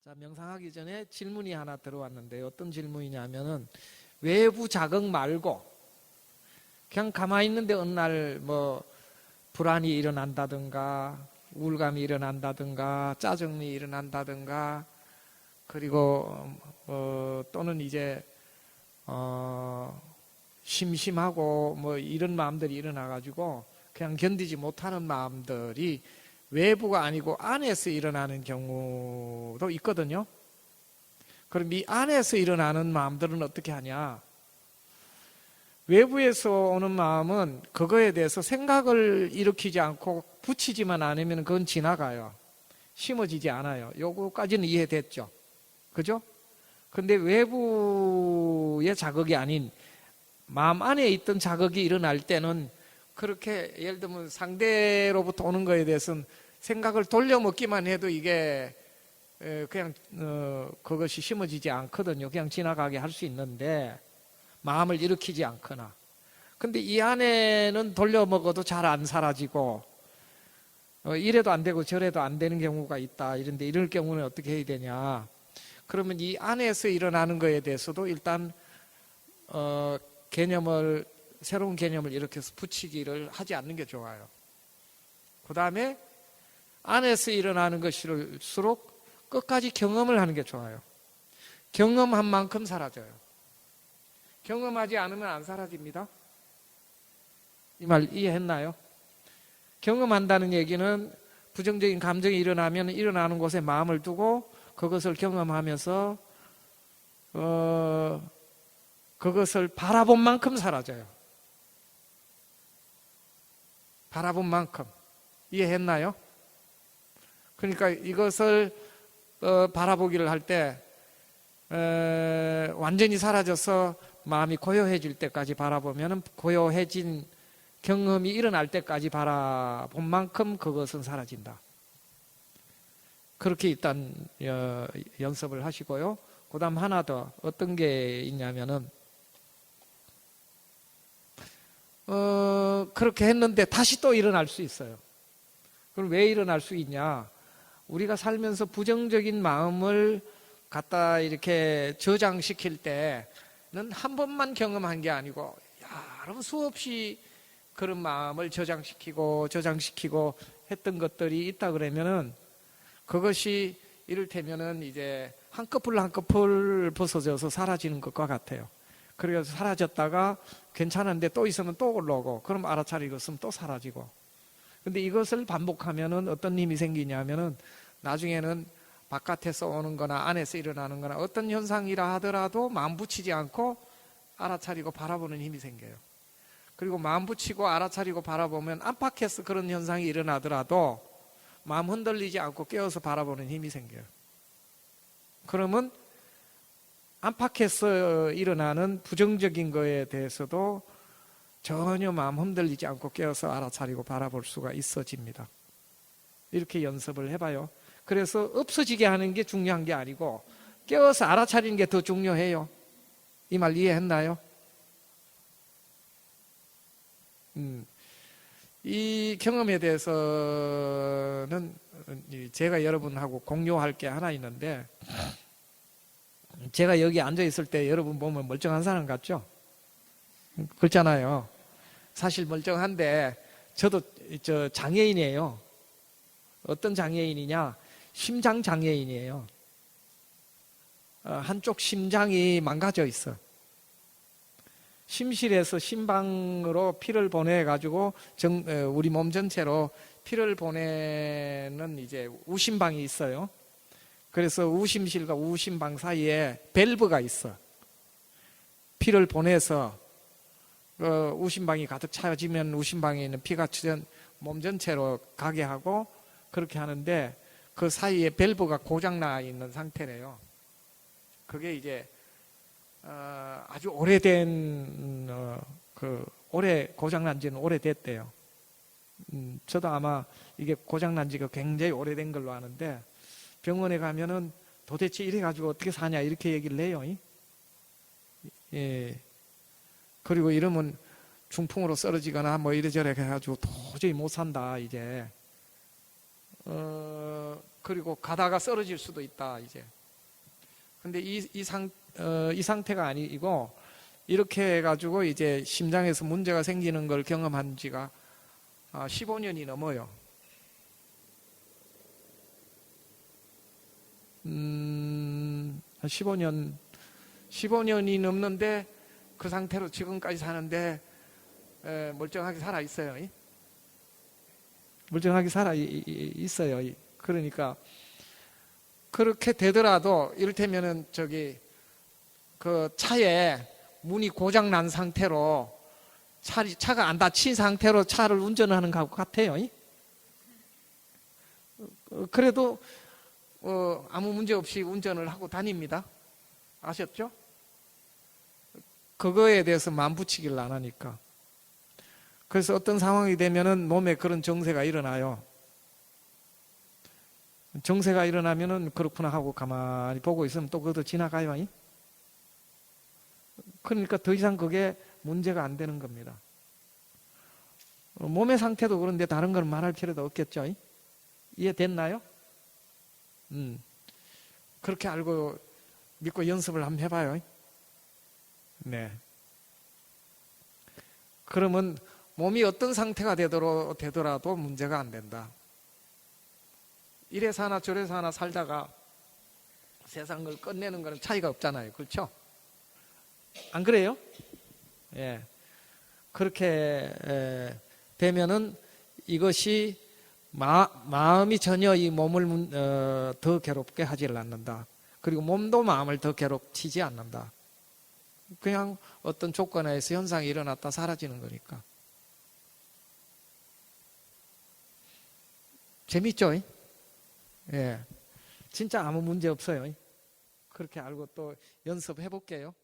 자, 명상하기 전에 질문이 하나 들어왔는데 어떤 질문이냐면은 외부 자극 말고 그냥 가만히 있는데 어느 날 뭐 불안이 일어난다든가 우울감이 일어난다든가 짜증이 일어난다든가 그리고 또는 이제 심심하고 뭐 이런 마음들이 일어나 가지고 그냥 견디지 못하는 마음들이 외부가 아니고 안에서 일어나는 경우도 있거든요. 그럼 이 안에서 일어나는 마음들은 어떻게 하냐? 외부에서 오는 마음은 그거에 대해서 생각을 일으키지 않고 붙이지만 않으면 그건 지나가요. 심어지지 않아요. 요거까지는 이해됐죠? 그죠? 근데 외부의 자극이 아닌 마음 안에 있던 자극이 일어날 때는 그렇게 예를 들면 상대로부터 오는 거에 대해서는 생각을 돌려먹기만 해도 이게 그냥 그것이 심어지지 않거든요. 그냥 지나가게 할 수 있는데 마음을 일으키지 않거나. 근데 이 안에는 돌려먹어도 잘 안 사라지고 이래도 안 되고 저래도 안 되는 경우가 있다. 이런데 이럴 경우는 어떻게 해야 되냐? 그러면 이 안에서 일어나는 거에 대해서도 일단 새로운 개념을 이렇게 해서 붙이기를 하지 않는 게 좋아요. 그 다음에 안에서 일어나는 것일수록 끝까지 경험을 하는 게 좋아요. 경험한 만큼 사라져요. 경험하지 않으면 안 사라집니다. 이 말 이해했나요? 경험한다는 얘기는 부정적인 감정이 일어나면 일어나는 곳에 마음을 두고 그것을 경험하면서 그것을 바라본 만큼 사라져요. 바라본 만큼. 이해했나요? 그러니까 이것을 바라보기를 할 때 완전히 사라져서 마음이 고요해질 때까지 바라보면 고요해진 경험이 일어날 때까지 바라본 만큼 그것은 사라진다. 그렇게 일단 연습을 하시고요. 그 다음 하나 더 어떤 게 있냐면은 그렇게 했는데 다시 또 일어날 수 있어요. 그럼 왜 일어날 수 있냐? 우리가 살면서 부정적인 마음을 갖다 이렇게 저장시킬 때는 한 번만 경험한 게 아니고 여러 번 수없이 그런 마음을 저장시키고 했던 것들이 있다 그러면은 그것이 이를테면은 이제 한꺼풀 한꺼풀 벗어져서 사라지는 것과 같아요. 그래서 사라졌다가 괜찮은데 또 있으면 또 올라오고 그럼 알아차리고 있으면 또 사라지고. 근데 이것을 반복하면은 어떤 힘이 생기냐면은 나중에는 바깥에서 오는 거나 안에서 일어나는 거나 어떤 현상이라 하더라도 마음 붙이지 않고 알아차리고 바라보는 힘이 생겨요. 그리고 마음 붙이고 알아차리고 바라보면 안팎에서 그런 현상이 일어나더라도 마음 흔들리지 않고 깨어서 바라보는 힘이 생겨요. 그러면 안팎에서 일어나는 부정적인 거에 대해서도 전혀 마음 흔들리지 않고 깨어서 알아차리고 바라볼 수가 있어집니다. 이렇게 연습을 해봐요. 그래서 없어지게 하는 게 중요한 게 아니고 깨어서 알아차리는 게 더 중요해요. 이 말 이해했나요? 이 경험에 대해서는 제가 여러분하고 공유할 게 하나 있는데 제가 여기 앉아 있을 때 여러분 보면 멀쩡한 사람 같죠? 그렇잖아요. 사실 멀쩡한데 저도 장애인이에요. 어떤 장애인이냐? 심장 장애인이에요. 한쪽 심장이 망가져 있어. 심실에서 심방으로 피를 보내가지고 우리 몸 전체로 피를 보내는 이제 우심방이 있어요. 그래서 우심실과 우심방 사이에 밸브가 있어. 피를 보내서 우심방이 가득 차지면 우심방에 있는 피가 몸 전체로 가게 하고 그렇게 하는데 그 사이에 밸브가 고장나 있는 상태래요. 그게 이제 아주 오래된 오래 고장난 지는 오래됐대요. 저도 아마 이게 고장난 지가 굉장히 오래된 걸로 아는데 병원에 가면은 도대체 이래 가지고 어떻게 사냐 이렇게 얘기를 해요. 예. 그리고 이러면 중풍으로 쓰러지거나 뭐 이래저래 해가지고 도저히 못 산다 이제. 그리고 가다가 쓰러질 수도 있다, 이제. 근데 이 상태가 아니고, 이렇게 해가지고 이제 심장에서 문제가 생기는 걸 경험한 지가 15년이 넘어요. 15년이 넘는데 그 상태로 지금까지 사는데 멀쩡하게 살아 있어요. 멀쩡하게 살아 있어요. 그러니까 그렇게 되더라도 이를테면은 그 차에 문이 고장 난 상태로 차가 안 닫힌 상태로 차를 운전하는 것하고 같아요. 그래도 아무 문제 없이 운전을 하고 다닙니다. 아셨죠? 그거에 대해서 마음 붙이기를 안 하니까. 그래서 어떤 상황이 되면은 몸에 그런 정세가 일어나요. 정세가 일어나면은 그렇구나 하고 가만히 보고 있으면 또 그것도 지나가요. 그러니까 더 이상 그게 문제가 안 되는 겁니다. 몸의 상태도 그런데 다른 걸 말할 필요도 없겠죠. 이해됐나요? 그렇게 알고 믿고 연습을 한번 해봐요. 네. 그러면 몸이 어떤 상태가 되더라도 문제가 안 된다. 이래서 하나 저래서 하나 살다가 세상을 끝내는 거는 차이가 없잖아요. 그렇죠? 안 그래요? 예. 그렇게 되면은 이것이 마음이 전혀 이 몸을 더 괴롭게 하지를 않는다. 그리고 몸도 마음을 더 괴롭히지 않는다. 그냥 어떤 조건에서 현상이 일어났다 사라지는 거니까. 재밌죠? 예. 진짜 아무 문제 없어요. 그렇게 알고 또 연습해 볼게요.